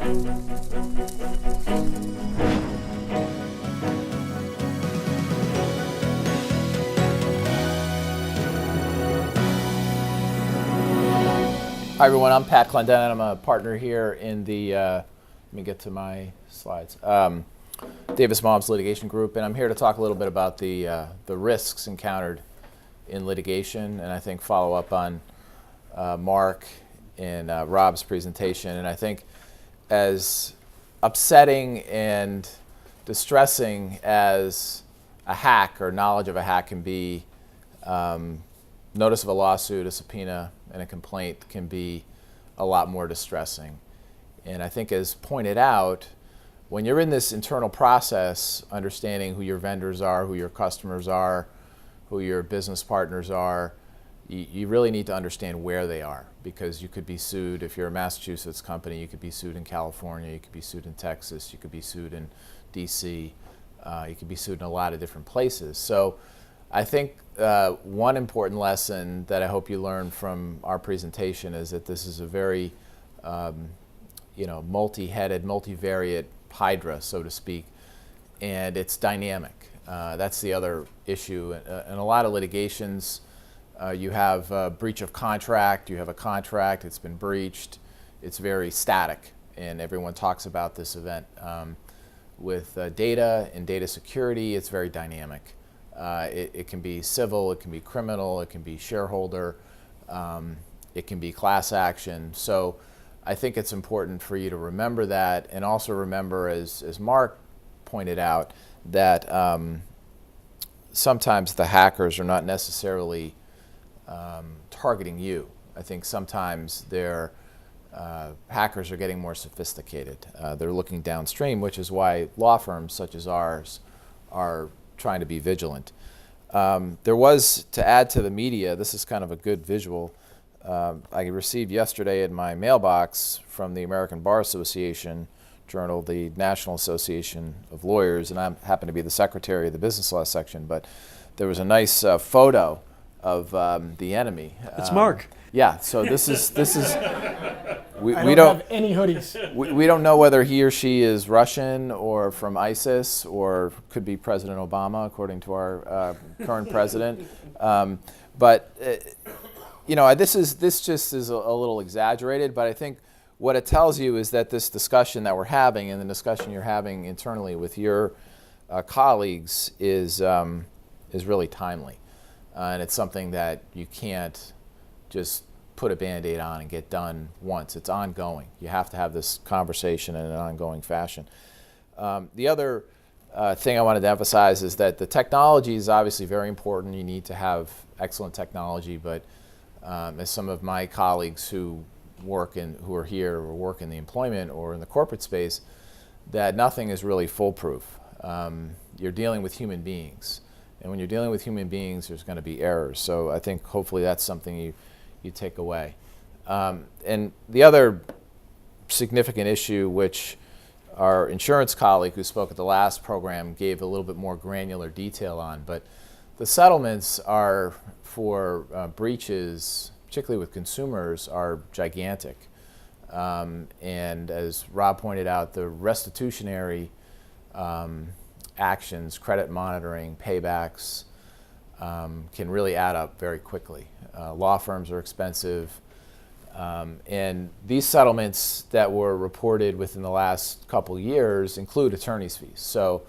Hi everyone, I'm Pat Clendenen. I'm a partner here in the, let me get to my slides, Davis Mom's Litigation Group, and I'm here to talk a little bit about the risks encountered in litigation, and I think follow up on Mark and Rob's presentation. And I think as upsetting and distressing as a hack or knowledge of a hack can be, notice of a lawsuit, a subpoena, and a complaint can be a lot more distressing. And I think, as pointed out, when you're in this internal process, understanding who your vendors are, who your customers are, who your business partners are, you really need to understand where they are, because you could be sued. If you're a Massachusetts company, you could be sued in California, you could be sued in Texas, you could be sued in DC, you could be sued in a lot of different places. So I think one important lesson that I hope you learn from our presentation is that this is a very multi-headed, multivariate hydra, so to speak, and it's dynamic. That's the other issue. In a lot of litigations, you have a breach of contract, you have a contract, it's been breached, it's very static, and everyone talks about this event. With data and data security, it's very dynamic. It can be civil, it can be criminal, it can be shareholder, it can be class action. So I think it's important for you to remember that, and also remember, as Mark pointed out, that sometimes the hackers are not necessarily targeting you. I think sometimes hackers are getting more sophisticated. They're looking downstream, which is why law firms such as ours are trying to be vigilant. There was, to add to the media, this is kind of a good visual, I received yesterday in my mailbox from the American Bar Association Journal, the National Association of Lawyers, and I happen to be the secretary of the business law section, but there was a nice photo of the enemy. It's Mark. Yeah, so this is we don't have any hoodies. We don't know whether he or she is Russian or from ISIS or could be President Obama, according to our current president. This just is a little exaggerated, but I think what it tells you is that this discussion that we're having and the discussion you're having internally with your colleagues is really timely. And it's something that you can't just put a Band-Aid on and get done once. It's ongoing. You have to have this conversation in an ongoing fashion. The other thing I wanted to emphasize is that the technology is obviously very important. You need to have excellent technology, but as some of my colleagues who are here or work in the employment or in the corporate space, that nothing is really foolproof. You're dealing with human beings. And when you're dealing with human beings, there's going to be errors. So I think hopefully that's something you take away. And the other significant issue, which our insurance colleague who spoke at the last program gave a little bit more granular detail on, but the settlements are for breaches, particularly with consumers, are gigantic. And as Rob pointed out, the restitutionary actions, credit monitoring, paybacks, can really add up very quickly. Law firms are expensive, and these settlements that were reported within the last couple years include attorney's fees. So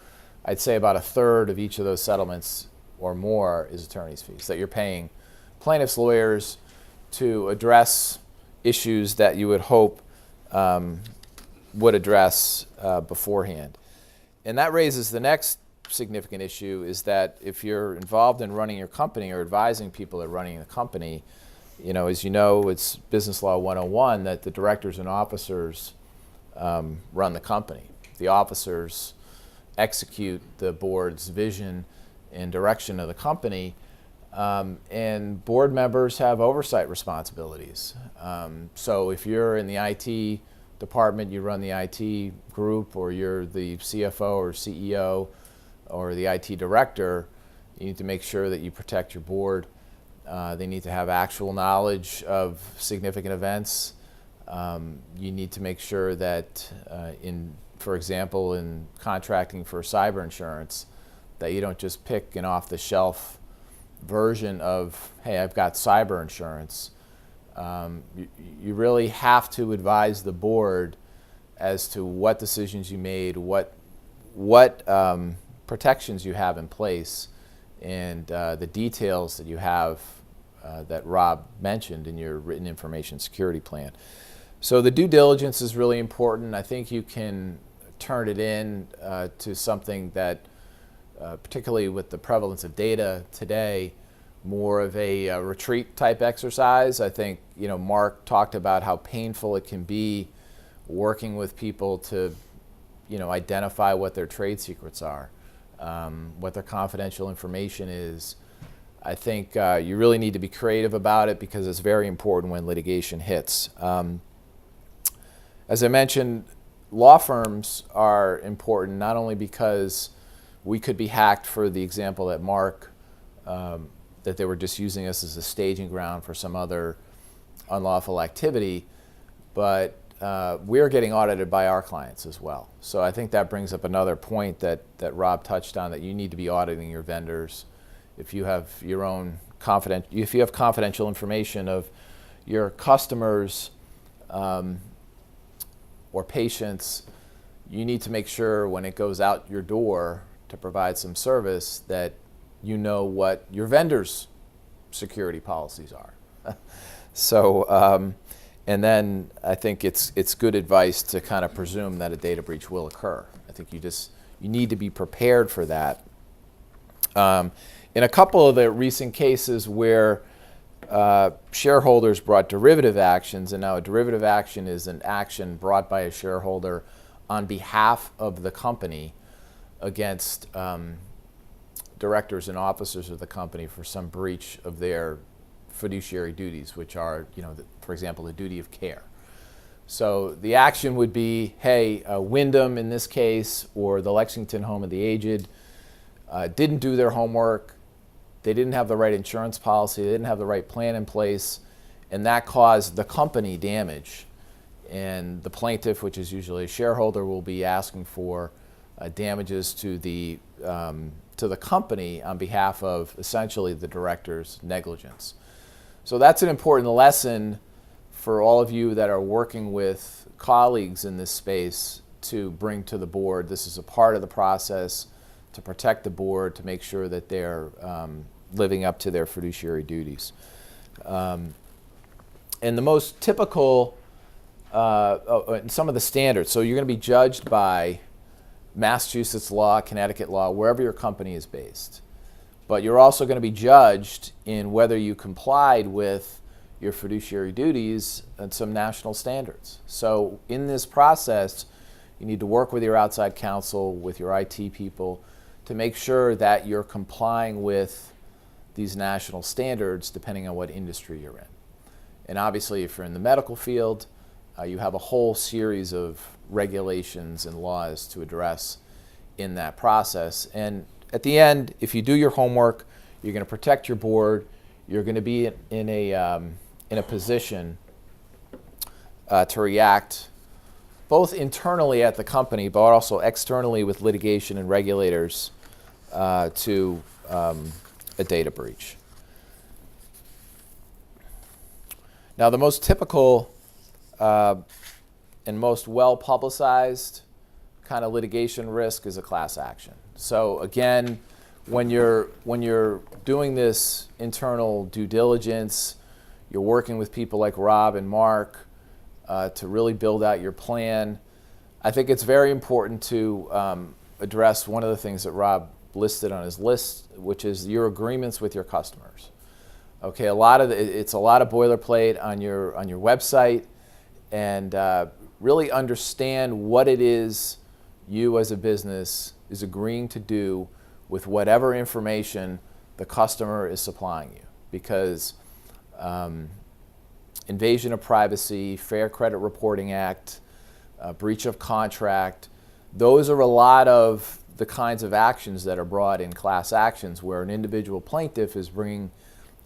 I'd say about a third of each of those settlements or more is attorney's fees that you're paying plaintiffs' lawyers to address issues that you would hope would address beforehand. And that raises the next significant issue, is that if you're involved in running your company or advising people at running the company, as you know, it's Business Law 101 that the directors and officers run the company. The officers execute the board's vision and direction of the company, and board members have oversight responsibilities. So if you're in the IT department, you run the IT group, or you're the CFO or CEO or the IT director, you need to make sure that you protect your board. They need to have actual knowledge of significant events. You need to make sure that for example, in contracting for cyber insurance, that you don't just pick an off-the-shelf version of, hey, I've got cyber insurance. You really have to advise the board as to what decisions you made, what protections you have in place, and the details that you have that Rob mentioned in your written information security plan. So the due diligence is really important. I think you can turn it in to something that, particularly with the prevalence of data today, more of a retreat type exercise. I think Mark talked about how painful it can be working with people to identify what their trade secrets are, what their confidential information is. I think you really need to be creative about it because it's very important when litigation hits. As I mentioned, law firms are important not only because we could be hacked, for the example that Mark, that they were just using us as a staging ground for some other unlawful activity, but we're getting audited by our clients as well. So I think that brings up another point that Rob touched on, that you need to be auditing your vendors. If you have your own if you have confidential information of your customers or patients, you need to make sure when it goes out your door to provide some service that you know what your vendors' security policies are. So, and then I think it's good advice to kind of presume that a data breach will occur. I think you need to be prepared for that. In a couple of the recent cases where shareholders brought derivative actions, and now a derivative action is an action brought by a shareholder on behalf of the company against directors and officers of the company for some breach of their fiduciary duties, which are, for example, the duty of care. So the action would be, hey, Wyndham in this case, or the Lexington Home of the Aged, didn't do their homework. They didn't have the right insurance policy. They didn't have the right plan in place, and that caused the company damage. And the plaintiff, which is usually a shareholder, will be asking for damages to the company on behalf of essentially the director's negligence. So that's an important lesson for all of you that are working with colleagues in this space to bring to the board. This is a part of the process to protect the board, to make sure that they're living up to their fiduciary duties. And the most typical, and some of the standards, so you're going to be judged by Massachusetts law, Connecticut law, wherever your company is based. But you're also going to be judged in whether you complied with your fiduciary duties and some national standards. So in this process, you need to work with your outside counsel, with your IT people, to make sure that you're complying with these national standards depending on what industry you're in. And obviously, if you're in the medical field, you have a whole series of regulations and laws to address in that process. And at the end, if you do your homework, you're going to protect your board. You're going to be in a position to react both internally at the company, but also externally with litigation and regulators to a data breach. Now, the most typical and most well-publicized kind of litigation risk is a class action. So again, when you're doing this internal due diligence, you're working with people like Rob and Mark to really build out your plan. I think it's very important to address one of the things that Rob listed on his list, which is your agreements with your customers. Okay, it's a lot of boilerplate on your website, and really understand what it is you as a business is agreeing to do with whatever information the customer is supplying you, because invasion of privacy, Fair Credit Reporting Act, breach of contract, those are a lot of the kinds of actions that are brought in class actions, where an individual plaintiff is bringing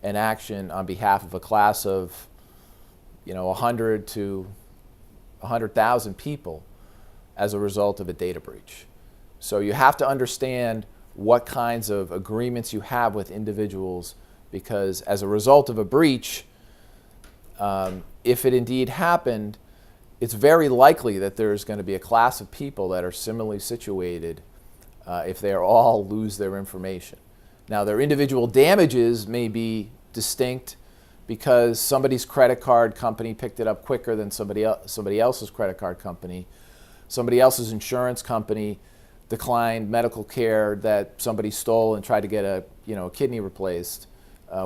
an action on behalf of a class of 100 to 100,000 people as a result of a data breach. So you have to understand what kinds of agreements you have with individuals, because as a result of a breach, if it indeed happened, it's very likely that there's going to be a class of people that are similarly situated if they all lose their information. Now, their individual damages may be distinct because somebody's credit card company picked it up quicker than somebody else's credit card company. Somebody else's insurance company declined medical care that somebody stole and tried to get a kidney replaced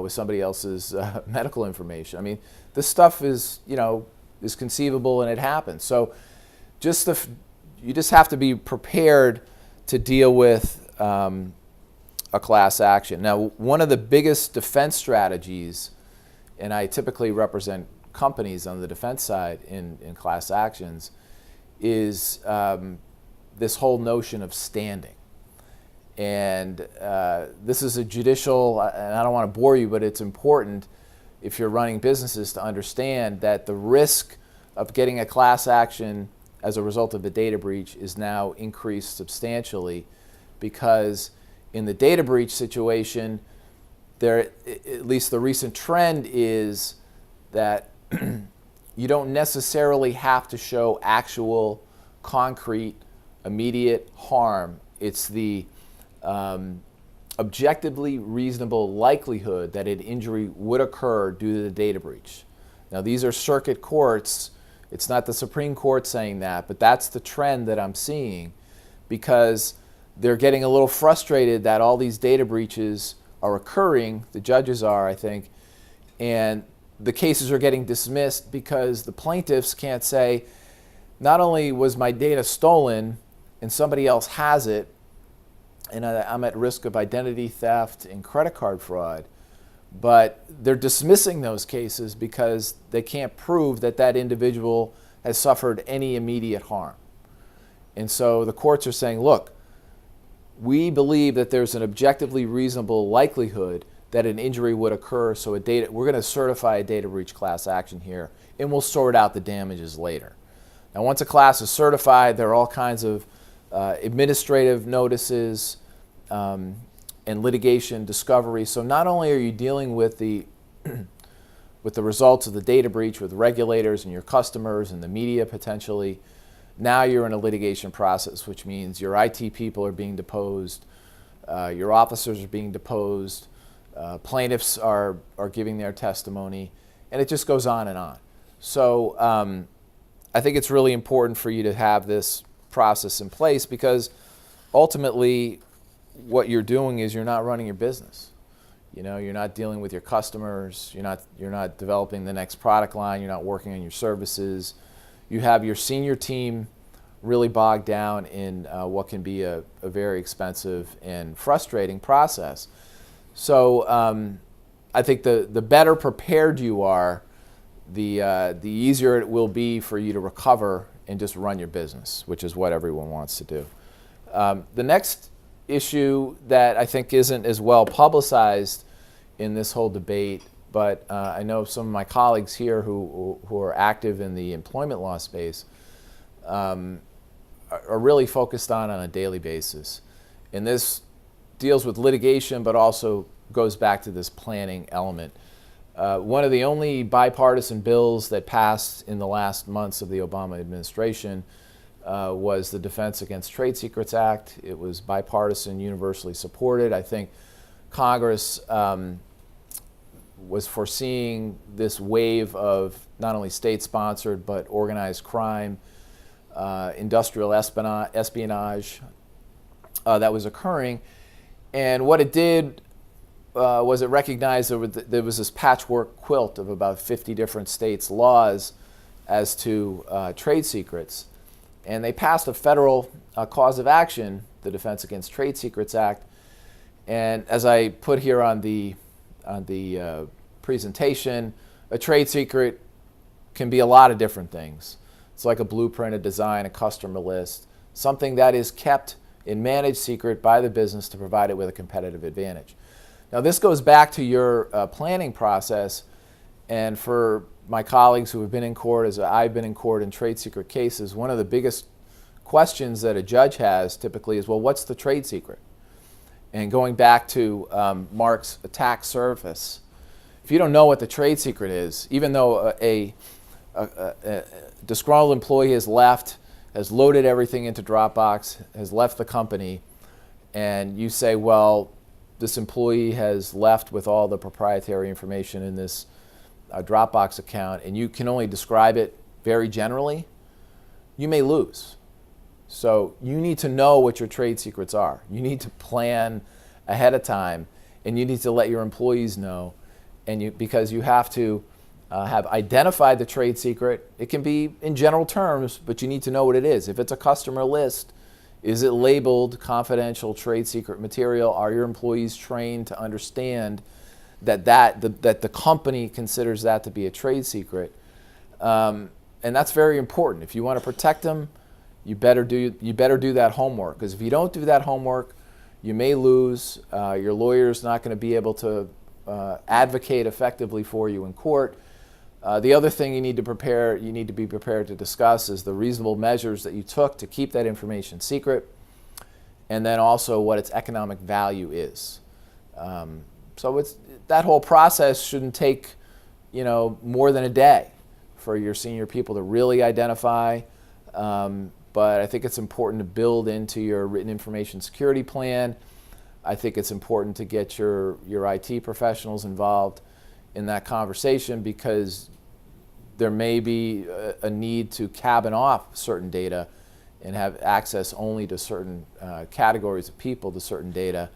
with somebody else's medical information. I mean, this stuff is conceivable and it happens. So you just have to be prepared to deal with a class action. Now, one of the biggest defense strategies, and I typically represent companies on the defense side in class actions, is this whole notion of standing. And this is a judicial, and I don't want to bore you, but it's important if you're running businesses to understand that the risk of getting a class action as a result of a data breach is now increased substantially, because in the data breach situation, at least the recent trend is that you don't necessarily have to show actual, concrete, immediate harm. It's the objectively reasonable likelihood that an injury would occur due to the data breach. Now, these are circuit courts. It's not the Supreme Court saying that, but that's the trend that I'm seeing, because they're getting a little frustrated that all these data breaches are occurring, the judges are, I think, and the cases are getting dismissed because the plaintiffs can't say, not only was my data stolen and somebody else has it, and I'm at risk of identity theft and credit card fraud, but they're dismissing those cases because they can't prove that that individual has suffered any immediate harm. And so the courts are saying, look, we believe that there's an objectively reasonable likelihood that an injury would occur, so we're going to certify a data breach class action here, and we'll sort out the damages later. Now, once a class is certified, there are all kinds of administrative notices and litigation discovery. So not only are you dealing with the results of the data breach with regulators and your customers and the media potentially, now you're in a litigation process, which means your IT people are being deposed, your officers are being deposed, plaintiffs are giving their testimony, and it just goes on and on. So I think it's really important for you to have this process in place, because ultimately what you're doing is you're not running your business. You're not dealing with your customers, you're not developing the next product line, you're not working on your services. You have your senior team really bogged down in what can be a very expensive and frustrating process. So I think the better prepared you are, the easier it will be for you to recover and just run your business, which is what everyone wants to do. The next issue that I think isn't as well publicized in this whole debate, but I know some of my colleagues here who are active in the employment law space are really focused on a daily basis. And this deals with litigation, but also goes back to this planning element. One of the only bipartisan bills that passed in the last months of the Obama administration was the Defense Against Trade Secrets Act. It was bipartisan, universally supported. I think Congress was foreseeing this wave of not only state-sponsored but organized crime, industrial espionage that was occurring. And what it did was it recognized there was this patchwork quilt of about 50 different states' laws as to trade secrets. And they passed a federal cause of action, the Defense Against Trade Secrets Act. And as I put here on the presentation, a trade secret can be a lot of different things. It's like a blueprint, a design, a customer list, something that is kept and managed secret by the business to provide it with a competitive advantage. Now, this goes back to your planning process, and for my colleagues who have been in court, as I've been in court in trade secret cases, one of the biggest questions that a judge has typically is, well, what's the trade secret? And going back to Mark's attack surface, if you don't know what the trade secret is, even though a disgruntled employee has left, has loaded everything into Dropbox, has left the company, and you say, well, this employee has left with all the proprietary information in this Dropbox account, and you can only describe it very generally, you may lose. So you need to know what your trade secrets are. You need to plan ahead of time, and you need to let your employees know, and because you have to have identified the trade secret. It can be in general terms, but you need to know what it is. If it's a customer list, is it labeled confidential trade secret material? Are your employees trained to understand that the company considers that to be a trade secret? And that's very important. If you want to protect them, you better do that homework, because if you don't do that homework, you may lose. Your lawyer's not going to be able to advocate effectively for you in court. The other thing you need to be prepared to discuss is the reasonable measures that you took to keep that information secret, and then also what its economic value is. So that whole process shouldn't take more than a day for your senior people to really identify. But I think it's important to build into your written information security plan. I think it's important to get your IT professionals involved in that conversation, because there may be a need to cabin off certain data and have access only to certain categories of people, to certain data.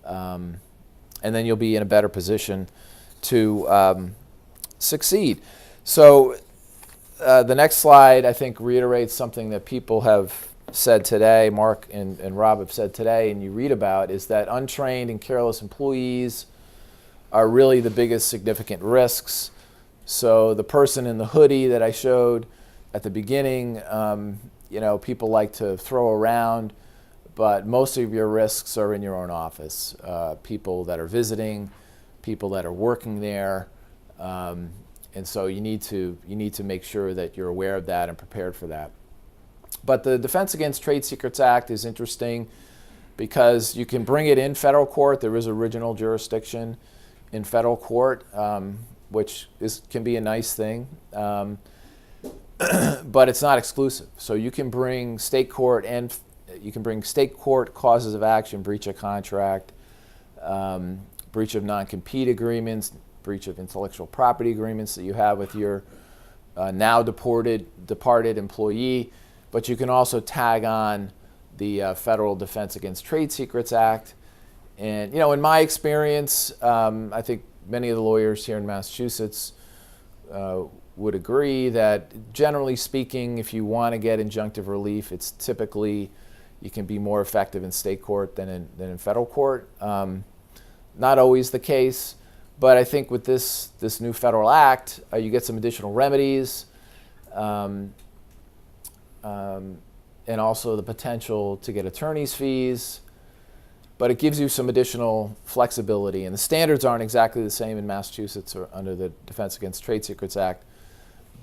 And then you'll be in a better position to succeed. So the next slide, I think, reiterates something that people have said today, Mark and Rob have said today, and you read about, is that untrained and careless employees are really the biggest significant risks. So the person in the hoodie that I showed at the beginning, people like to throw around, but most of your risks are in your own office. People that are visiting, people that are working there, and so you need to make sure that you're aware of that and prepared for that. But the Defense Against Trade Secrets Act is interesting because you can bring it in federal court. There is original jurisdiction in federal court, which can be a nice thing, but it's not exclusive. So you can bring state court causes of action, breach of contract, breach of non-compete agreements, breach of intellectual property agreements that you have with your now departed employee. But you can also tag on the Federal Defense Against Trade Secrets Act. And in my experience, I think many of the lawyers here in Massachusetts would agree that, generally speaking, if you want to get injunctive relief, it's typically you can be more effective in state court than in federal court. Not always the case, but I think with this new federal act, you get some additional remedies, and also the potential to get attorney's fees. But it gives you some additional flexibility. And the standards aren't exactly the same in Massachusetts or under the Defense Against Trade Secrets Act,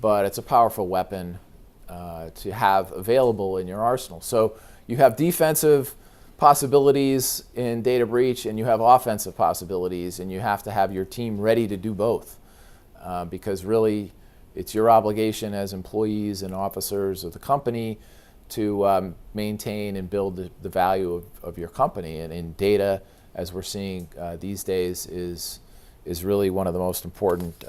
but it's a powerful weapon to have available in your arsenal. So you have defensive possibilities in data breach, and you have offensive possibilities, and you have to have your team ready to do both, because really it's your obligation as employees and officers of the company to maintain and build the value of your company. And in data, as we're seeing these days, is really one of the most important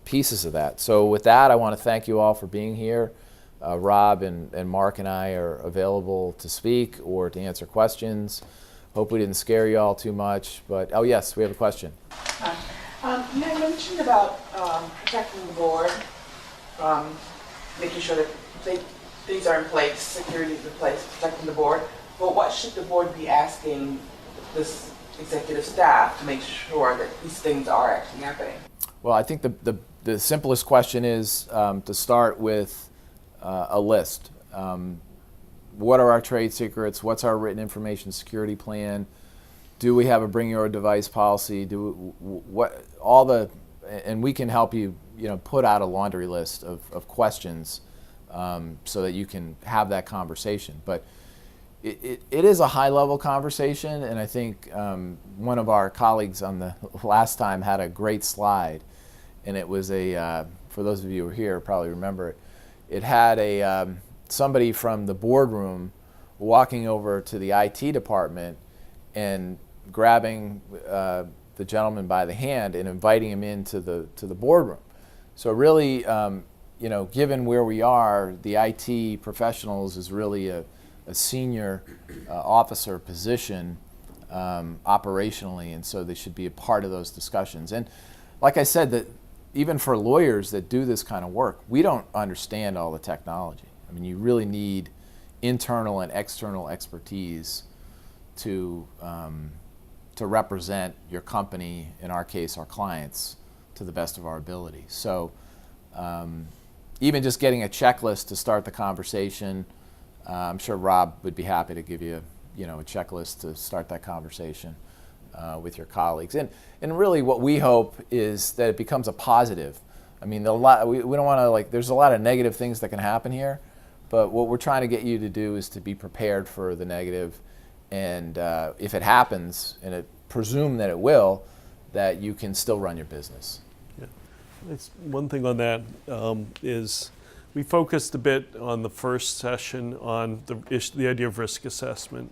pieces of that. So with that, I want to thank you all for being here. Rob and Mark and I are available to speak or to answer questions. Hope we didn't scare you all too much, but oh yes, we have a question. You mentioned about protecting the board, making sure that things are in place, security is in place, protecting the board. But what should the board be asking this executive staff to make sure that these things are actually happening? Well, I think the simplest question is to start with a list. What are our trade secrets? What's our written information security plan? Do we have a bring your own device policy? And we can help you put out a laundry list of questions so that you can have that conversation. But it is a high-level conversation, and I think one of our colleagues on the last time had a great slide, and it was for those of you who were here probably remember it. It had somebody from the boardroom walking over to the IT department and grabbing the gentleman by the hand and inviting him into the boardroom. So really, given where we are, the IT professionals is really a senior officer position operationally, and so they should be a part of those discussions. And like I said, that even for lawyers that do this kind of work, we don't understand all the technology. I mean, you really need internal and external expertise to represent your company, in our case, our clients, to the best of our ability. So even just getting a checklist to start the conversation, I'm sure Rob would be happy to give you a checklist to start that conversation with your colleagues. And really what we hope is that it becomes a positive. I mean, we don't want to, there's a lot of negative things that can happen here, but what we're trying to get you to do is to be prepared for the negative, and if it happens, and presume that it will, that you can still run your business. Yeah. It's one thing on that is we focused a bit on the first session on the idea of risk assessment,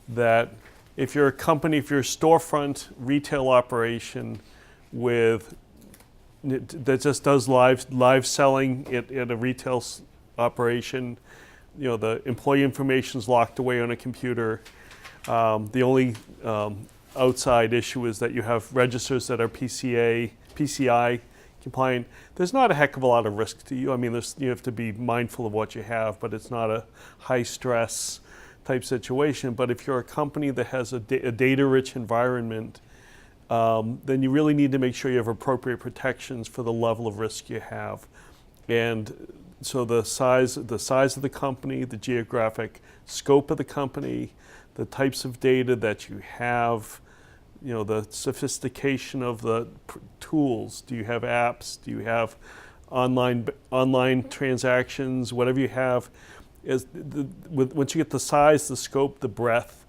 that if you're a company, if you're a storefront retail operation that just does live selling at a retail operation, the employee information is locked away on a computer. The only outside issue is that you have registers that are PCI compliant. There's not a heck of a lot of risk to you. I mean, you have to be mindful of what you have, but it's not a high stress type situation. But if you're a company that has a data-rich environment, then you really need to make sure you have appropriate protections for the level of risk you have. And so the size of the company, the geographic scope of the company, the types of data that you have, the sophistication of the tools. Do you have apps? Do you have online transactions? Whatever you have, once you get the size, the scope, the breadth,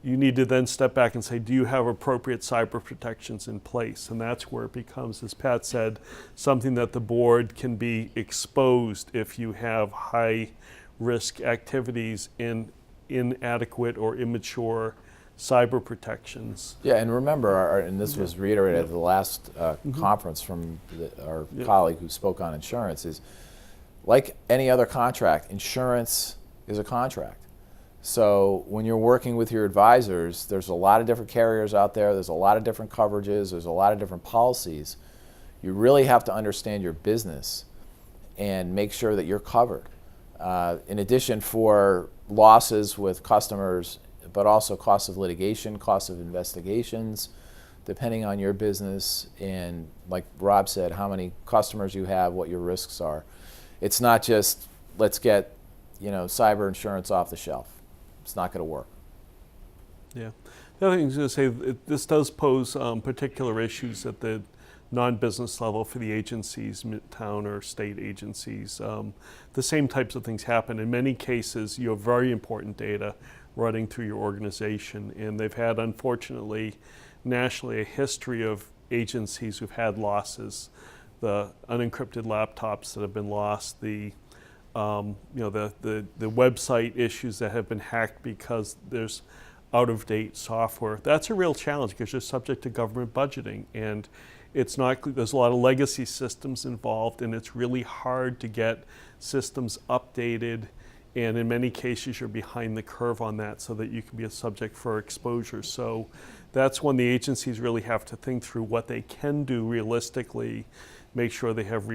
you need to then step back and say, do you have appropriate cyber protections in place? And that's where it becomes, as Pat said, something that the board can be exposed if you have high risk activities in inadequate or immature cyber protections. Yeah, and remember, and this was reiterated at the last conference from our colleague who spoke on insurance, is like any other contract, insurance is a contract. So when you're working with your advisors, there's a lot of different carriers out there, there's a lot of different coverages, there's a lot of different policies. You really have to understand your business and make sure that you're covered. In addition, for losses with customers, but also costs of litigation, costs of investigations, depending on your business, and like Rob said, how many customers you have, what your risks are. It's not just, let's get cyber insurance off the shelf. It's not going to work. Yeah. The other thing I was going to say, this does pose particular issues at the non-business level for the agencies, town or state agencies. The same types of things happen. In many cases, you have very important data running through your organization, and they've had, unfortunately, nationally, a history of agencies who've had losses. The unencrypted laptops that have been lost, the website issues that have been hacked because there's out-of-date software. That's a real challenge because you're subject to government budgeting, and there's a lot of legacy systems involved, and it's really hard to get systems updated, and in many cases you're behind the curve on that so that you can be a subject for exposure. So that's when the agencies really have to think through what they can do realistically, make sure they have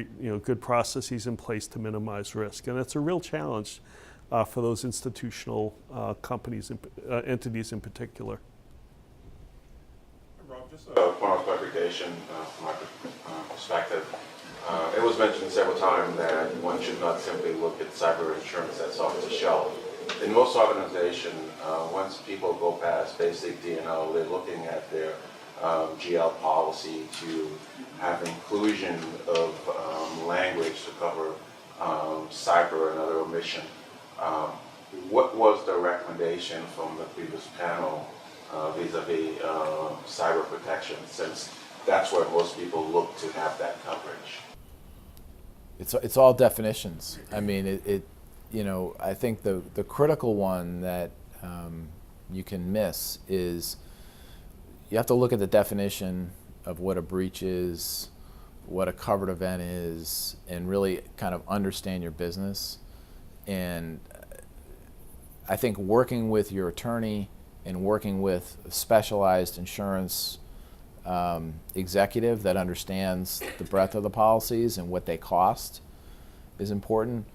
good processes in place to minimize risk. And that's a real challenge for those institutional companies, entities in particular. Rob, just a point of clarification from my perspective. It was mentioned several times that one should not simply look at cyber insurance that's off the shelf. In most organizations, once people go past basic D&O, they're looking at their GL policy to have inclusion of language to cover cyber and other omission. What was the recommendation from the previous panel vis-a-vis cyber protection, since that's where most people look to have that coverage? It's all definitions. I mean, I think the critical one that you can miss is you have to look at the definition of what a breach is, what a covered event is, and really kind of understand your business. And I think working with your attorney and working with a specialized insurance executive that understands the breadth of the policies and what they cost is important.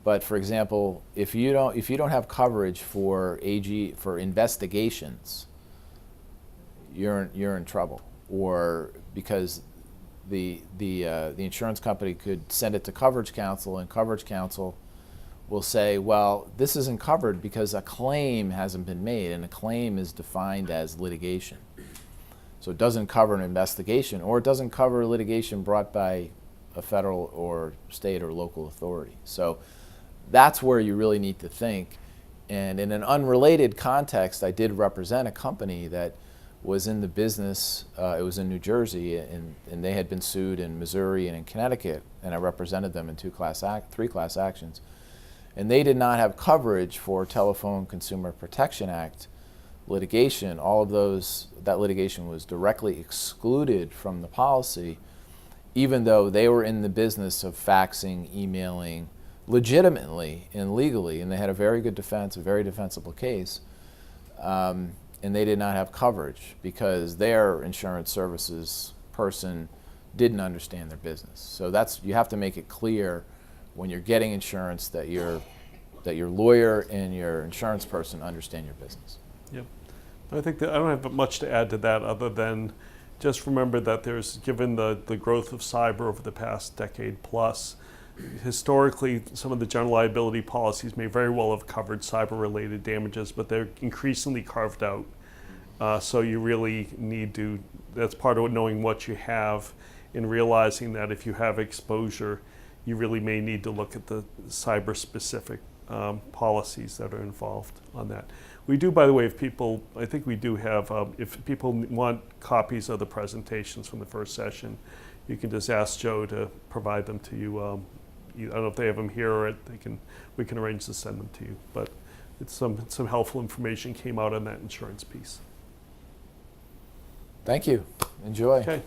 But for example, if you don't have coverage for investigations, you're in trouble, or because the insurance company could send it to coverage counsel, and coverage counsel will say, well, this isn't covered because a claim hasn't been made, and a claim is defined as litigation. So it doesn't cover an investigation, or it doesn't cover litigation brought by a federal or state or local authority. So that's where you really need to think. And in an unrelated context, I did represent a company that was in the business, it was in New Jersey, and they had been sued in Missouri and in Connecticut, and I represented them in three class actions. And they did not have coverage for Telephone Consumer Protection Act litigation. All of that litigation was directly excluded from the policy, even though they were in the business of faxing, emailing, legitimately and legally, and they had a very good defense, a very defensible case, and they did not have coverage because their insurance services person didn't understand their business. So you have to make it clear when you're getting insurance that your lawyer and your insurance person understand your business. Yep. I think that I don't have much to add to that other than just remember that given the growth of cyber over the past decade plus, historically some of the general liability policies may very well have covered cyber-related damages, but they're increasingly carved out. So you really need to, that's part of knowing what you have and realizing that if you have exposure, you really may need to look at the cyber-specific policies that are involved on that. We do, by the way, I think we do have, if people want copies of the presentations from the first session, you can just ask Joe to provide them to you. I don't know if they have them here, or we can arrange to send them to you. But it's some helpful information came out on that insurance piece. Thank you. Enjoy. Okay.